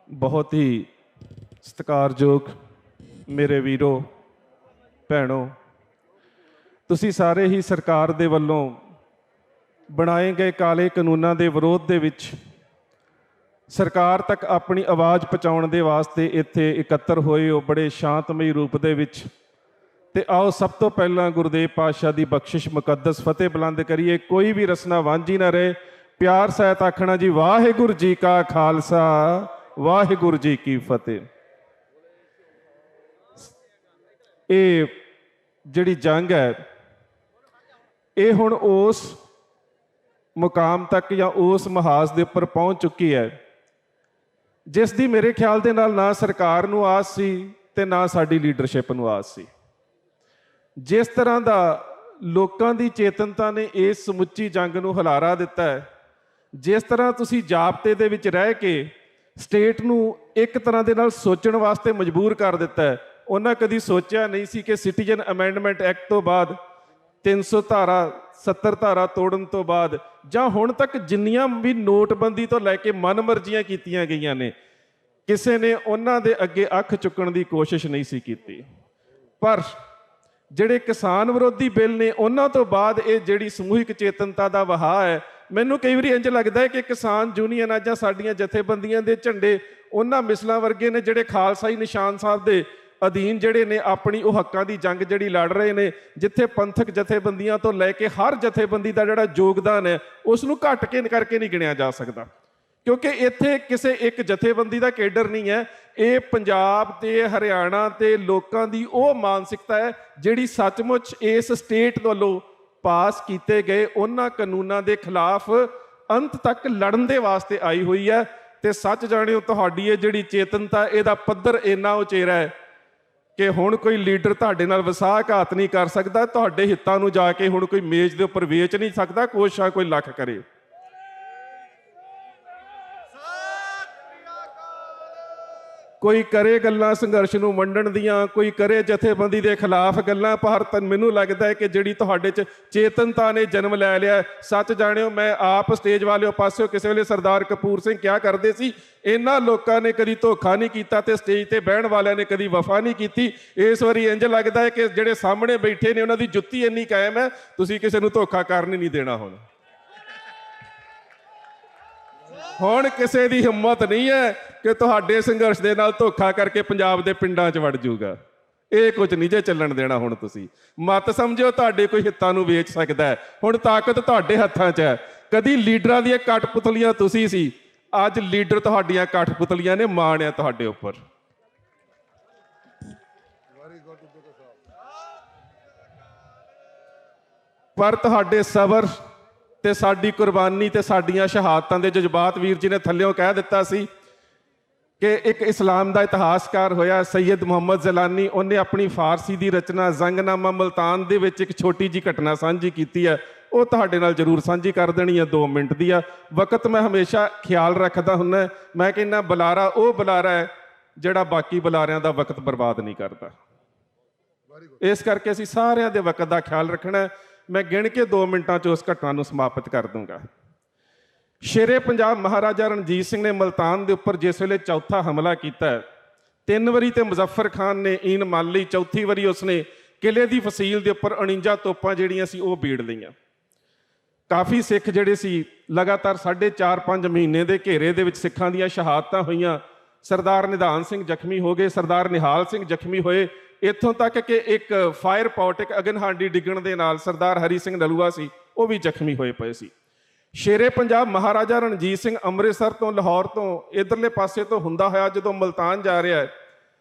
बहुत ही ਸਤਿਕਾਰਯੋਗ ਮੇਰੇ ਵੀਰੋ ਭੈਣੋ, ਤੁਸੀਂ ਸਾਰੇ ਹੀ ਸਰਕਾਰ ਦੇ ਵੱਲੋਂ ਬਣਾਏ ਗਏ ਕਾਲੇ ਕਾਨੂੰਨਾਂ ਦੇ ਵਿਰੋਧ ਦੇ ਵਿੱਚ ਸਰਕਾਰ ਤੱਕ ਆਪਣੀ ਆਵਾਜ਼ ਪਹੁੰਚਾਉਣ ਦੇ ਵਾਸਤੇ ਇੱਥੇ ਇਕੱਤਰ ਹੋਏ ਹੋ ਬੜੇ ਸ਼ਾਂਤਮਈ ਰੂਪ ਦੇ ਵਿੱਚ। ਤੇ ਆਓ ਸਭ ਤੋਂ ਪਹਿਲਾਂ ਗੁਰਦੇਵ ਪਾਤਸ਼ਾਹ ਦੀ ਬਖਸ਼ਿਸ਼ ਮੁਕੱਦਸ ਫਤਿਹ ਬੁਲੰਦ ਕਰੀਏ। ਕੋਈ ਵੀ ਰਸਨਾ ਵਾਂਝੀ ਨਾ ਰਹੇ। ਪਿਆਰ ਸਹਿਤ ਆਖਣਾ ਜੀ ਵਾਹਿਗੁਰੂ ਜੀ ਕਾ ਖਾਲਸਾ ਵਾਹਿਗੁਰੂ ਜੀ ਕੀ ਫਤਿਹ। ਇਹ ਜਿਹੜੀ ਜੰਗ ਹੈ ਇਹ ਹੁਣ ਉਸ ਮੁਕਾਮ ਤੱਕ ਜਾਂ ਉਸ ਮਹਾਜ਼ ਦੇ ਉੱਪਰ ਪਹੁੰਚ ਚੁੱਕੀ ਹੈ ਜਿਸ ਦੀ ਮੇਰੇ ਖਿਆਲ ਦੇ ਨਾਲ ਨਾ ਸਰਕਾਰ ਨੂੰ ਆਸ ਸੀ ਤੇ ਨਾ ਸਾਡੀ ਲੀਡਰਸ਼ਿਪ ਨੂੰ ਆਸ ਸੀ। ਜਿਸ ਤਰ੍ਹਾਂ ਦਾ ਲੋਕਾਂ ਦੀ ਚੇਤਨਤਾ ਨੇ ਇਸ ਸਮੁੱਚੀ ਜੰਗ ਨੂੰ ਹੁਲਾਰਾ ਦਿੱਤਾ ਹੈ, ਜਿਸ ਤਰ੍ਹਾਂ ਤੁਸੀਂ ਜਾਬਤੇ ਦੇ ਵਿੱਚ ਰਹਿ ਕੇ ਸਟੇਟ ਨੂੰ ਇੱਕ ਤਰ੍ਹਾਂ ਦੇ ਨਾਲ ਸੋਚਣ ਵਾਸਤੇ ਮਜਬੂਰ ਕਰ ਦਿੱਤਾ ਹੈ, ਉਹਨਾਂ ਕਦੀ ਸੋਚਿਆ ਨਹੀਂ ਸੀ ਕਿ ਸਿਟੀਜ਼ਨ ਅਮੈਂਡਮੈਂਟ ਐਕਟ ਤੋਂ ਬਾਅਦ 300 ਧਾਰਾ 70 ਧਾਰਾ ਤੋੜਨ ਤੋਂ ਬਾਅਦ ਜਾਂ ਹੁਣ ਤੱਕ ਜਿੰਨੀਆਂ ਵੀ ਨੋਟਬੰਦੀ ਤੋਂ ਲੈ ਕੇ ਮਨਮਰਜ਼ੀਆਂ ਕੀਤੀਆਂ ਗਈਆਂ ਨੇ, ਕਿਸੇ ਨੇ ਉਹਨਾਂ ਦੇ ਅੱਗੇ ਅੱਖ ਚੁੱਕਣ ਦੀ ਕੋਸ਼ਿਸ਼ ਨਹੀਂ ਸੀ ਕੀਤੀ। ਪਰ ਜਿਹੜੇ ਕਿਸਾਨ ਵਿਰੋਧੀ ਬਿੱਲ ਨੇ ਉਹਨਾਂ ਤੋਂ ਬਾਅਦ ਇਹ ਜਿਹੜੀ ਸਮੂਹਿਕ ਚੇਤਨਤਾ ਦਾ ਵਹਾਅ ਹੈ, ਮੈਨੂੰ ਕਈ ਵਾਰੀ ਇੰਝ ਲੱਗਦਾ ਹੈ ਕਿ ਕਿਸਾਨ ਯੂਨੀਅਨਾਂ ਜਾਂ ਸਾਡੀਆਂ ਜਥੇਬੰਦੀਆਂ ਦੇ ਝੰਡੇ ਉਹਨਾਂ ਮਿਸਲਾਂ ਵਰਗੇ ਨੇ ਜਿਹੜੇ ਖਾਲਸਾਈ ਨਿਸ਼ਾਨ ਸਾਹਿਬ ਦੇ ਅਧੀਨ ਜਿਹੜੇ ਨੇ ਆਪਣੀ ਉਹ ਹੱਕਾਂ ਦੀ ਜੰਗ ਜਿਹੜੀ ਲੜ ਰਹੇ ਨੇ, ਜਿੱਥੇ ਪੰਥਕ ਜਥੇਬੰਦੀਆਂ ਤੋਂ ਲੈ ਕੇ ਹਰ ਜਥੇਬੰਦੀ ਦਾ ਜਿਹੜਾ ਯੋਗਦਾਨ ਹੈ ਉਸ ਨੂੰ ਘੱਟ ਕੇ ਕਰਕੇ ਨਹੀਂ ਗਿਣਿਆ ਜਾ ਸਕਦਾ, ਕਿਉਂਕਿ ਇੱਥੇ ਕਿਸੇ ਇੱਕ ਜਥੇਬੰਦੀ ਦਾ ਕੇਡਰ ਨਹੀਂ ਹੈ। ਇਹ ਪੰਜਾਬ ਤੇ ਹਰਿਆਣਾ ਤੇ ਲੋਕਾਂ ਦੀ ਉਹ ਮਾਨਸਿਕਤਾ ਹੈ ਜਿਹੜੀ ਸੱਚਮੁੱਚ ਇਸ ਸਟੇਟ ਵੱਲੋਂ ਪਾਸ ਕੀਤੇ ਗਏ ਉਹਨਾਂ ਕਾਨੂੰਨਾਂ ਦੇ ਖਿਲਾਫ ਅੰਤ ਤੱਕ ਲੜਨ ਦੇ ਵਾਸਤੇ ਆਈ ਹੋਈ ਹੈ। ਤੇ ਸੱਚ ਜਾਣਿਓ, ਤੁਹਾਡੀ ਇਹ ਜਿਹੜੀ ਚੇਤਨਤਾ ਇਹਦਾ ਪੱਧਰ ਇੰਨਾ ਉਚੇਰਾ ਹੈ ਕਿ ਹੁਣ ਕੋਈ ਲੀਡਰ ਤੁਹਾਡੇ ਨਾਲ ਵਿਸਾਘਾਤ ਨਹੀਂ ਕਰ ਸਕਦਾ। ਤੁਹਾਡੇ ਹਿੱਤਾਂ ਨੂੰ ਜਾ ਕੇ ਹੁਣ ਕੋਈ ਮੇਜ਼ ਦੇ ਉੱਪਰ ਵੇਚ ਨਹੀਂ ਸਕਦਾ, ਕੋਸ਼ਿਸ਼ਾਂ ਕੋਈ ਲੱਖ ਕਰੇ। ਕੋਈ ਕਰੇ ਗੱਲਾਂ ਸੰਘਰਸ਼ ਨੂੰ ਵੰਡਣ ਦੀਆਂ, ਕੋਈ ਕਰੇ ਜਥੇਬੰਦੀ ਦੇ ਖਿਲਾਫ ਗੱਲਾਂ, ਪਰ ਮੈਨੂੰ ਲੱਗਦਾ ਹੈ ਕਿ ਜਿਹੜੀ ਤੁਹਾਡੇ 'ਚ ਚੇਤਨਤਾ ਨੇ ਜਨਮ ਲੈ ਲਿਆ। ਸੱਚ ਜਾਣਿਓ, ਮੈਂ ਆਪ ਸਟੇਜ ਵਾਲਿਓ ਪਾਸਿਓ ਕਿਸੇ ਵੇਲੇ ਸਰਦਾਰ ਕਪੂਰ ਸਿੰਘ ਕਿਹਾ ਕਰਦੇ ਸੀ, ਇਹਨਾਂ ਲੋਕਾਂ ਨੇ ਕਦੀ ਧੋਖਾ ਨਹੀਂ ਕੀਤਾ ਤੇ ਸਟੇਜ ਤੇ ਬਹਿਣ ਵਾਲਿਆਂ ਨੇ ਕਦੀ ਵਫਾ ਨਹੀਂ ਕੀਤੀ। ਇਸ ਵਾਰੀ ਇੰਝ ਲੱਗਦਾ ਹੈ ਕਿ ਜਿਹੜੇ ਸਾਹਮਣੇ ਬੈਠੇ ਨੇ ਉਹਨਾਂ ਦੀ ਜੁੱਤੀ ਇੰਨੀ ਕਾਇਮ ਹੈ, ਤੁਸੀਂ ਕਿਸੇ ਨੂੰ ਧੋਖਾ ਕਰਨ ਹੀ ਨਹੀਂ ਦੇਣਾ। ਹੁਣ ਕਿਸੇ ਦੀ ਹਿੰਮਤ ਨਹੀਂ ਹੈ ਕਿ ਤੁਹਾਡੇ ਸੰਘਰਸ਼ ਦੇ ਨਾਲ ਧੋਖਾ ਕਰਕੇ ਪੰਜਾਬ ਦੇ ਪਿੰਡਾਂ 'ਚ ਵੜ ਜਾਊਗਾ। ਇਹ ਕੁਝ ਨਹੀਂ ਜੇ ਚੱਲਣ ਦੇਣਾ। ਹੁਣ ਤੁਸੀਂ ਮਤ ਸਮਝਿਓ ਤੁਹਾਡੇ ਕੋਈ ਹਿੱਤਾਂ ਨੂੰ ਵੇਚ ਸਕਦਾ ਹੈ। ਹੁਣ ਤਾਕਤ ਤੁਹਾਡੇ ਹੱਥਾਂ 'ਚ ਹੈ। ਕਦੀ ਲੀਡਰਾਂ ਦੀਆਂ ਕਠਪੁਤਲੀਆਂ ਤੁਸੀਂ ਸੀ, ਅੱਜ ਲੀਡਰ ਤੁਹਾਡੀਆਂ ਕਠਪੁਤਲੀਆਂ ਨੇ। ਮਾਣ ਹੈ ਤੁਹਾਡੇ ਉੱਪਰ। ਪਰ ਤੁਹਾਡੇ ਸਬਰ ਤੇ ਸਾਡੀ ਕੁਰਬਾਨੀ ਤੇ ਸਾਡੀਆਂ ਸ਼ਹਾਦਤਾਂ ਦੇ ਜਜ਼ਬਾਤ, ਵੀਰ ਜੀ ਨੇ ਥੱਲਿਓਂ ਕਹਿ ਦਿੱਤਾ ਸੀ ਕਿ ਇੱਕ ਇਸਲਾਮ ਦਾ ਇਤਿਹਾਸਕਾਰ ਹੋਇਆ ਸੈਯਦ ਮੁਹੰਮਦ ਜ਼ਲਾਨੀ, ਉਹਨੇ ਆਪਣੀ ਫਾਰਸੀ ਦੀ ਰਚਨਾ ਜੰਗਨਾਮਾ ਮੁਲਤਾਨ ਦੇ ਵਿੱਚ ਇੱਕ ਛੋਟੀ ਜਿਹੀ ਘਟਨਾ ਸਾਂਝੀ ਕੀਤੀ ਹੈ। ਉਹ ਤੁਹਾਡੇ ਨਾਲ ਜ਼ਰੂਰ ਸਾਂਝੀ ਕਰ ਦੇਣੀ ਹੈ। 2 ਮਿੰਟ ਦੀ ਆ। ਵਕਤ ਮੈਂ ਹਮੇਸ਼ਾ ਖਿਆਲ ਰੱਖਦਾ ਹੁੰਦਾ। ਮੈਂ ਕਹਿੰਦਾ ਬੁਲਾਰਾ ਉਹ ਬੁਲਾਰਾ ਹੈ ਜਿਹੜਾ ਬਾਕੀ ਬੁਲਾਰਿਆਂ ਦਾ ਵਕਤ ਬਰਬਾਦ ਨਹੀਂ ਕਰਦਾ। ਇਸ ਕਰਕੇ ਅਸੀਂ ਸਾਰਿਆਂ ਦੇ ਵਕਤ ਦਾ ਖਿਆਲ ਰੱਖਣਾ। ਮੈਂ ਗਿਣ ਕੇ 2 ਮਿੰਟਾਂ 'ਚ ਉਸ ਘਟਨਾ ਨੂੰ ਸਮਾਪਤ ਕਰ ਦੂੰਗਾ। ਸ਼ੇਰੇ ਪੰਜਾਬ ਮਹਾਰਾਜਾ ਰਣਜੀਤ ਸਿੰਘ ਨੇ ਮੁਲਤਾਨ ਦੇ ਉੱਪਰ ਜਿਸ ਵੇਲੇ ਚੌਥਾ ਹਮਲਾ ਕੀਤਾ, 3 ਵਾਰੀ ਤੇ ਮੁਜ਼ੱਫਰ ਖਾਨ ਨੇ ਈਨ ਮੰਨ ਲਈ, ਚੌਥੀ ਵਾਰੀ ਉਸਨੇ ਕਿਲੇ ਦੀ ਫਸੀਲ ਦੇ ਉੱਪਰ 49 ਤੋਪਾਂ ਜਿਹੜੀਆਂ ਸੀ ਉਹ ਬੀੜ ਲਈਆਂ। ਕਾਫੀ ਸਿੱਖ ਜਿਹੜੇ ਸੀ ਲਗਾਤਾਰ 4.5 ਮਹੀਨੇ ਦੇ ਘੇਰੇ ਦੇ ਵਿੱਚ ਸਿੱਖਾਂ ਦੀਆਂ ਸ਼ਹਾਦਤਾਂ ਹੋਈਆਂ। ਸਰਦਾਰ ਨਿਧਾਨ ਸਿੰਘ ਜ਼ਖਮੀ ਹੋ ਗਏ, ਸਰਦਾਰ ਨਿਹਾਲ ਸਿੰਘ ਜ਼ਖਮੀ ਹੋਏ, ਇੱਥੋਂ ਤੱਕ ਕਿ ਇੱਕ ਫਾਇਰ ਪੌਟ, ਇੱਕ ਅਗਨਹਾਂਡੀ ਡਿੱਗਣ ਦੇ ਨਾਲ ਸਰਦਾਰ ਹਰੀ ਸਿੰਘ ਨਲੂਆ ਸੀ, ਉਹ ਵੀ ਜ਼ਖਮੀ ਹੋਏ ਪਏ ਸੀ। ਸ਼ੇਰੇ ਪੰਜਾਬ ਮਹਾਰਾਜਾ ਰਣਜੀਤ ਸਿੰਘ ਅੰਮ੍ਰਿਤਸਰ ਤੋਂ, ਲਾਹੌਰ ਤੋਂ ਇਧਰਲੇ ਪਾਸੇ ਤੋਂ ਹੁੰਦਾ ਹੋਇਆ ਜਦੋਂ ਮੁਲਤਾਨ ਜਾ ਰਿਹਾ ਹੈ,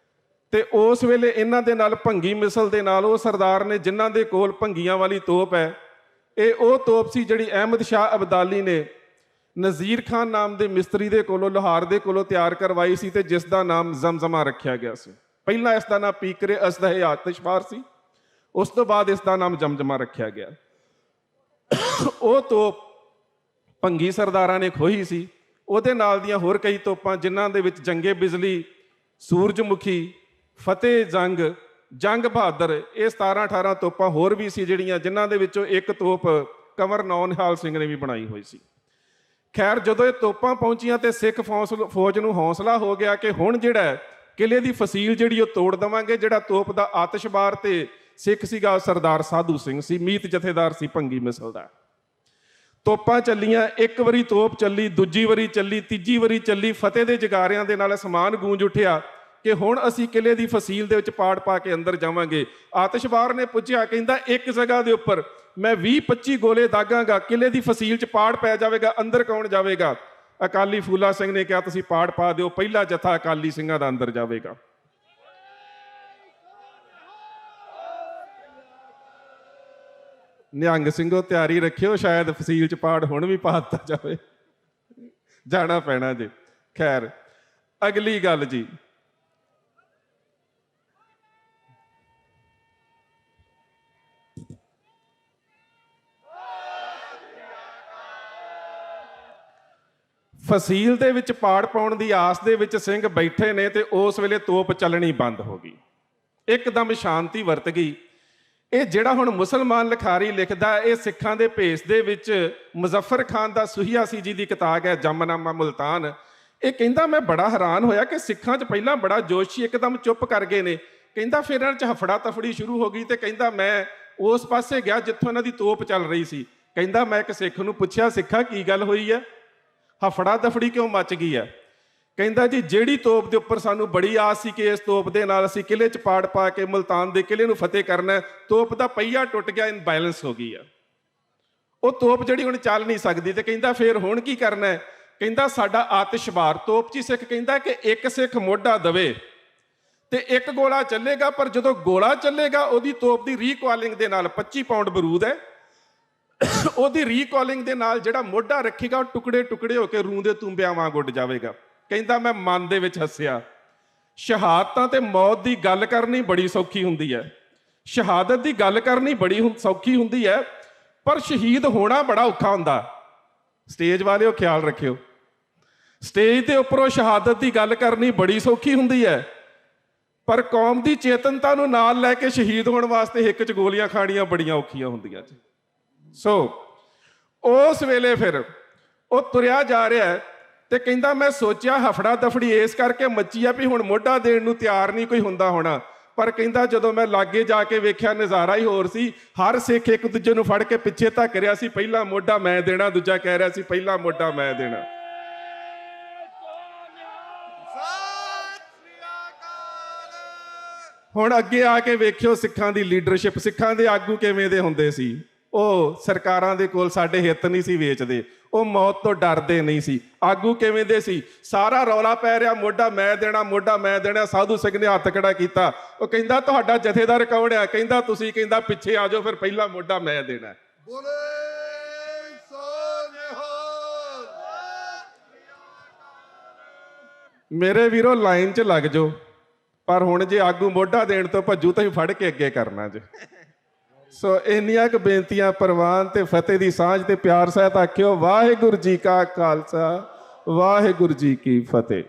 ਤੇ ਉਸ ਵੇਲੇ ਇਹਨਾਂ ਦੇ ਨਾਲ ਭੰਗੀ ਮਿਸਲ ਦੇ ਨਾਲ ਉਹ ਸਰਦਾਰ ਨੇ ਜਿਨ੍ਹਾਂ ਦੇ ਕੋਲ ਭੰਗੀਆਂ ਵਾਲੀ ਤੋਪ ਹੈ, ਇਹ ਉਹ ਤੋਪ ਸੀ ਜਿਹੜੀ ਅਹਿਮਦ ਸ਼ਾਹ ਅਬਦਾਲੀ ਨੇ ਨਜ਼ੀਰ ਖਾਨ ਨਾਮ ਦੇ ਮਿਸਤਰੀ ਦੇ ਕੋਲੋਂ, ਲਾਹੌਰ ਦੇ ਕੋਲੋਂ ਤਿਆਰ ਕਰਵਾਈ ਸੀ, ਤੇ ਜਿਸ ਦਾ ਨਾਮ ਜ਼ਮਜ਼ਮਾ ਰੱਖਿਆ ਗਿਆ ਸੀ। ਪਹਿਲਾਂ ਇਸ ਦਾ ਨਾਮ ਪੀਕਰੇ ਅਸਦਹੇ ਆਤਿਸ਼ਬਾਰ ਸੀ, ਉਸ ਤੋਂ ਬਾਅਦ ਇਸ ਦਾ ਨਾਮ ਜਮਜਮਾ ਰੱਖਿਆ ਗਿਆ। ਉਹ ਤੋਪ ਭੰਗੀ ਸਰਦਾਰਾਂ ਨੇ ਖੋਹੀ ਸੀ। ਉਹਦੇ ਨਾਲ ਦੀਆਂ ਹੋਰ ਕਈ ਤੋਪਾਂ ਜਿਨ੍ਹਾਂ ਦੇ ਵਿੱਚ ਜੰਗੇ ਬਿਜਲੀ, ਸੂਰਜਮੁਖੀ, ਫਤਿਹ ਜੰਗ, ਜੰਗ ਬਹਾਦਰ, ਇਹ 17-18 ਤੋਪਾਂ ਹੋਰ ਵੀ ਸੀ ਜਿਹੜੀਆਂ, ਜਿਨ੍ਹਾਂ ਦੇ ਵਿੱਚੋਂ ਇੱਕ ਤੋਪ ਕੰਵਰ ਨੌ ਨਿਹਾਲ ਸਿੰਘ ਨੇ ਵੀ ਬਣਾਈ ਹੋਈ ਸੀ। ਖੈਰ ਜਦੋਂ ਇਹ ਤੋਪਾਂ ਪਹੁੰਚੀਆਂ ਤੇ ਸਿੱਖ ਫੌਜ ਨੂੰ ਹੌਸਲਾ ਹੋ ਗਿਆ ਕਿ ਹੁਣ ਜਿਹੜਾ ਕਿਲੇ ਦੀ ਫਸੀਲ ਜਿਹੜੀ ਉਹ ਤੋੜ ਦੇਵਾਂਗੇ। ਜਿਹੜਾ ਤੋਪ ਦਾ ਆਤਿਸ਼ਬਾਰ ਤੇ ਸਿੱਖ ਸੀਗਾ ਉਹ ਸਰਦਾਰ ਸਾਧੂ ਸਿੰਘ ਸੀ, ਮੀਤ ਜਥੇਦਾਰ ਸੀ ਭੰਗੀ ਮਿਸਲ ਦਾ। ਤੋਪਾਂ ਚੱਲੀਆਂ, ਇੱਕ ਵਾਰੀ ਤੋਪ ਚੱਲੀ, ਦੂਜੀ ਵਾਰੀ ਚੱਲੀ, ਤੀਜੀ ਵਾਰੀ ਚੱਲੀ। ਫਤਿਹ ਦੇ ਜਗਾਰਿਆਂ ਦੇ ਨਾਲ ਅਸਮਾਨ ਗੂੰਜ ਉੱਠਿਆ ਕਿ ਹੁਣ ਅਸੀਂ ਕਿਲੇ ਦੀ ਫਸੀਲ ਦੇ ਵਿੱਚ ਪਾੜ ਪਾ ਕੇ ਅੰਦਰ ਜਾਵਾਂਗੇ। ਆਤਿਸ਼ਬਾਰ ਨੇ ਪੁੱਛਿਆ, ਕਹਿੰਦਾ ਇੱਕ ਜਗ੍ਹਾ ਦੇ ਉੱਪਰ ਮੈਂ 20-25 ਗੋਲੇ ਦਾਗਾਂਗਾ, ਕਿਲੇ ਦੀ ਫਸੀਲ 'ਚ ਪਾੜ ਪੈ ਜਾਵੇਗਾ, ਅੰਦਰ ਕੌਣ ਜਾਵੇਗਾ? ਅਕਾਲੀ ਫੂਲਾ ਸਿੰਘ ਨੇ ਕਿਹਾ ਤੁਸੀਂ ਪਾੜ ਪਾ ਦਿਓ, ਪਹਿਲਾ ਜਥਾ ਅਕਾਲੀ ਸਿੰਘਾਂ ਦਾ ਅੰਦਰ ਜਾਵੇਗਾ। ਨਿਹੰਗ ਸਿੰਘੋ ਤਿਆਰੀ ਰੱਖਿਓ, ਸ਼ਾਇਦ ਫਸੀਲ 'ਚ ਪਾੜ ਹੁਣ ਵੀ ਪਾ ਦਿੱਤਾ ਜਾਵੇ, ਜਾਣਾ ਪੈਣਾ ਜੀ। ਖੈਰ ਅਗਲੀ ਗੱਲ ਜੀ, ਫਸੀਲ ਦੇ ਵਿੱਚ ਪਾੜ ਪਾਉਣ ਦੀ ਆਸ ਦੇ ਵਿੱਚ ਸਿੰਘ ਬੈਠੇ ਨੇ ਤੇ ਉਸ ਵੇਲੇ ਤੋਪ ਚੱਲਣੀ ਬੰਦ ਹੋ ਗਈ, ਇੱਕਦਮ ਸ਼ਾਂਤੀ ਵਰਤ ਗਈ। ਇਹ ਜਿਹੜਾ ਹੁਣ ਮੁਸਲਮਾਨ ਲਿਖਾਰੀ ਲਿਖਦਾ, ਇਹ ਸਿੱਖਾਂ ਦੇ ਭੇਸ ਦੇ ਵਿੱਚ ਮੁਜ਼ੱਫਰ ਖਾਨ ਦਾ ਸੁਹੀਆਸੀ ਜੀ ਦੀ ਕਿਤਾਬ ਹੈ ਜੰਮਨਾਮਾ ਮੁਲਤਾਨ। ਇਹ ਕਹਿੰਦਾ ਮੈਂ ਬੜਾ ਹੈਰਾਨ ਹੋਇਆ ਕਿ ਸਿੱਖਾਂ 'ਚ ਪਹਿਲਾਂ ਬੜਾ ਜੋਸ਼ ਸੀ, ਇੱਕਦਮ ਚੁੱਪ ਕਰ ਗਏ ਨੇ। ਕਹਿੰਦਾ ਫਿਰ ਇਹਨਾਂ 'ਚ ਹਫੜਾ ਤਫੜੀ ਸ਼ੁਰੂ ਹੋ ਗਈ ਤੇ ਕਹਿੰਦਾ ਮੈਂ ਉਸ ਪਾਸੇ ਗਿਆ ਜਿੱਥੋਂ ਇਹਨਾਂ ਦੀ ਤੋਪ ਚੱਲ ਰਹੀ ਸੀ। ਕਹਿੰਦਾ ਮੈਂ ਇੱਕ ਸਿੱਖ ਨੂੰ ਪੁੱਛਿਆ, ਸਿੱਖਾ ਕੀ ਗੱਲ ਹੋਈ ਹੈ, ਹਫੜਾ ਦਫੜੀ ਕਿਉਂ ਮੱਚ ਗਈ ਹੈ? ਕਹਿੰਦਾ ਜੀ ਜਿਹੜੀ ਤੋਪ ਦੇ ਉੱਪਰ ਸਾਨੂੰ ਬੜੀ ਆਸ ਸੀ ਕਿ ਇਸ ਤੋਪ ਦੇ ਨਾਲ ਅਸੀਂ ਕਿਲੇ 'ਚ ਪਾੜ ਪਾ ਕੇ ਮੁਲਤਾਨ ਦੇ ਕਿਲੇ ਨੂੰ ਫਤਿਹ ਕਰਨਾ, ਤੋਪ ਦਾ ਪਹੀਆ ਟੁੱਟ ਗਿਆ, ਇਨਬੈਲੈਂਸ ਹੋ ਗਈ ਆ, ਉਹ ਤੋਪ ਜਿਹੜੀ ਹੁਣ ਚੱਲ ਨਹੀਂ ਸਕਦੀ। ਤੇ ਕਹਿੰਦਾ ਫਿਰ ਹੁਣ ਕੀ ਕਰਨਾ ਹੈ? ਕਹਿੰਦਾ ਸਾਡਾ ਆਤਿਸ਼ਬਾਰ ਤੋਪਚੀ ਸਿੱਖ ਕਹਿੰਦਾ ਕਿ ਇੱਕ ਸਿੱਖ ਮੋਢਾ ਦਵੇ ਤੇ ਇੱਕ ਗੋਲਾ ਚੱਲੇਗਾ, ਪਰ ਜਦੋਂ ਗੋਲਾ ਚੱਲੇਗਾ ਉਹਦੀ ਤੋਪ ਦੀ ਰੀਕਾਲਿੰਗ ਦੇ ਨਾਲ 25 ਪਾਉਂਡ ਬਰੂਦ ਹੈ, ਉਹਦੀ ਰੀਕਾਲਿੰਗ ਦੇ ਨਾਲ ਜਿਹੜਾ ਮੋਢਾ ਰੱਖੇਗਾ ਉਹ ਟੁਕੜੇ ਟੁਕੜੇ ਹੋ ਕੇ ਰੂੰ ਦੇ ਤੁੰਬਿਆਂ ਵਾਂਗ ਉੱਡ ਜਾਵੇਗਾ। ਕਹਿੰਦਾ ਮੈਂ ਮਨ ਦੇ ਵਿੱਚ ਹੱਸਿਆ। ਸ਼ਹਾਦਤਾਂ ਤੇ ਮੌਤ ਦੀ ਗੱਲ ਕਰਨੀ ਬੜੀ ਸੌਖੀ ਹੁੰਦੀ ਹੈ, ਸ਼ਹਾਦਤ ਦੀ ਗੱਲ ਕਰਨੀ ਬੜੀ ਸੌਖੀ ਹੁੰਦੀ ਹੈ, ਪਰ ਸ਼ਹੀਦ ਹੋਣਾ ਬੜਾ ਔਖਾ ਹੁੰਦਾ। ਸਟੇਜ ਵਾਲਿਓ ਖਿਆਲ ਰੱਖਿਓ, ਸਟੇਜ ਦੇ ਉੱਪਰੋਂ ਸ਼ਹਾਦਤ ਦੀ ਗੱਲ ਕਰਨੀ ਬੜੀ ਸੌਖੀ ਹੁੰਦੀ ਹੈ, ਪਰ ਕੌਮ ਦੀ ਚੇਤਨਤਾ ਨੂੰ ਨਾਲ ਲੈ ਕੇ ਸ਼ਹੀਦ ਹੋਣ ਵਾਸਤੇ ਹਿੱਕ 'ਚ ਗੋਲੀਆਂ ਖਾਣੀਆਂ ਬੜੀਆਂ ਔਖੀਆਂ ਹੁੰਦੀਆਂ ਜੀ। ਸੋ ਉਸ ਵੇਲੇ ਫਿਰ ਉਹ ਤੁਰਿਆ ਜਾ ਰਿਹਾ ਤੇ ਕਹਿੰਦਾ ਮੈਂ ਸੋਚਿਆ ਹਫੜਾ ਦਫੜੀ ਇਸ ਕਰਕੇ ਮੱਚੀ ਆ ਵੀ ਹੁਣ ਮੋਢਾ ਦੇਣ ਨੂੰ ਤਿਆਰ ਨਹੀਂ ਕੋਈ ਹੁੰਦਾ ਹੋਣਾ, ਪਰ ਕਹਿੰਦਾ ਜਦੋਂ ਮੈਂ ਲਾਗੇ ਜਾ ਕੇ ਵੇਖਿਆ ਨਜ਼ਾਰਾ ਹੀ ਹੋਰ ਸੀ। ਹਰ ਸਿੱਖ ਇੱਕ ਦੂਜੇ ਨੂੰ ਫੜ ਕੇ ਪਿੱਛੇ ਧੱਕ ਰਿਹਾ ਸੀ, ਪਹਿਲਾ ਮੋਢਾ ਮੈਂ ਦੇਣਾ, ਦੂਜਾ ਕਹਿ ਰਿਹਾ ਸੀ ਪਹਿਲਾ ਮੋਢਾ ਮੈਂ ਦੇਣਾ। ਹੁਣ ਅੱਗੇ ਆ ਕੇ ਵੇਖਿਓ ਸਿੱਖਾਂ ਦੀ ਲੀਡਰਸ਼ਿਪ, ਸਿੱਖਾਂ ਦੇ ਆਗੂ ਕਿਵੇਂ ਦੇ ਹੁੰਦੇ ਸੀ। ਉਹ ਸਰਕਾਰਾਂ ਦੇ ਕੋਲ ਸਾਡੇ ਹਿੱਤ ਨਹੀਂ ਸੀ ਵੇਚਦੇ, ਉਹ ਮੌਤ ਤੋਂ ਡਰਦੇ ਨਹੀਂ ਸੀ। ਆਗੂ ਕਿਵੇਂ ਦੇ ਸੀ? ਸਾਰਾ ਰੌਲਾ ਪੈ ਰਿਹਾ ਮੋਢਾ ਮੈਂ ਦੇਣਾ, ਮੋਢਾ ਮੈਂ ਦੇਣਾ। ਸਾਧੂ ਸਿੰਘ ਨੇ ਹੱਥ ਖੜਾ ਕੀਤਾ, ਉਹ ਕਹਿੰਦਾ ਤੁਹਾਡਾ ਜਥੇਦਾਰ ਕੌਣ ਆ? ਕਹਿੰਦਾ ਤੁਸੀਂ। ਕਹਿੰਦਾ ਪਿੱਛੇ ਆ ਜਾਓ, ਫਿਰ ਪਹਿਲਾ ਮੋਢਾ ਮੈਂ ਦੇਣਾ। ਮੇਰੇ ਵੀਰੋ ਲਾਈਨ 'ਚ ਲੱਗ ਜਾਓ, ਪਰ ਹੁਣ ਜੇ ਆਗੂ ਮੋਢਾ ਦੇਣ ਤੋਂ ਭੱਜੂ ਤਾਂ ਹੀ ਫੜ ਕੇ ਅੱਗੇ ਕਰਨਾ ਜੇ। ਸੋ ਇੰਨੀਆਂ ਕੁ ਬੇਨਤੀਆਂ ਪ੍ਰਵਾਨ ਤੇ ਫਤਿਹ ਦੀ ਸਾਂਝ ਤੇ ਪਿਆਰ ਸਹਿਤ ਆਖਿਓ ਵਾਹਿਗੁਰੂ ਜੀ ਕਾ ਖਾਲਸਾ, ਵਾਹਿਗੁਰੂ ਜੀ ਕੀ ਫਤਿਹ।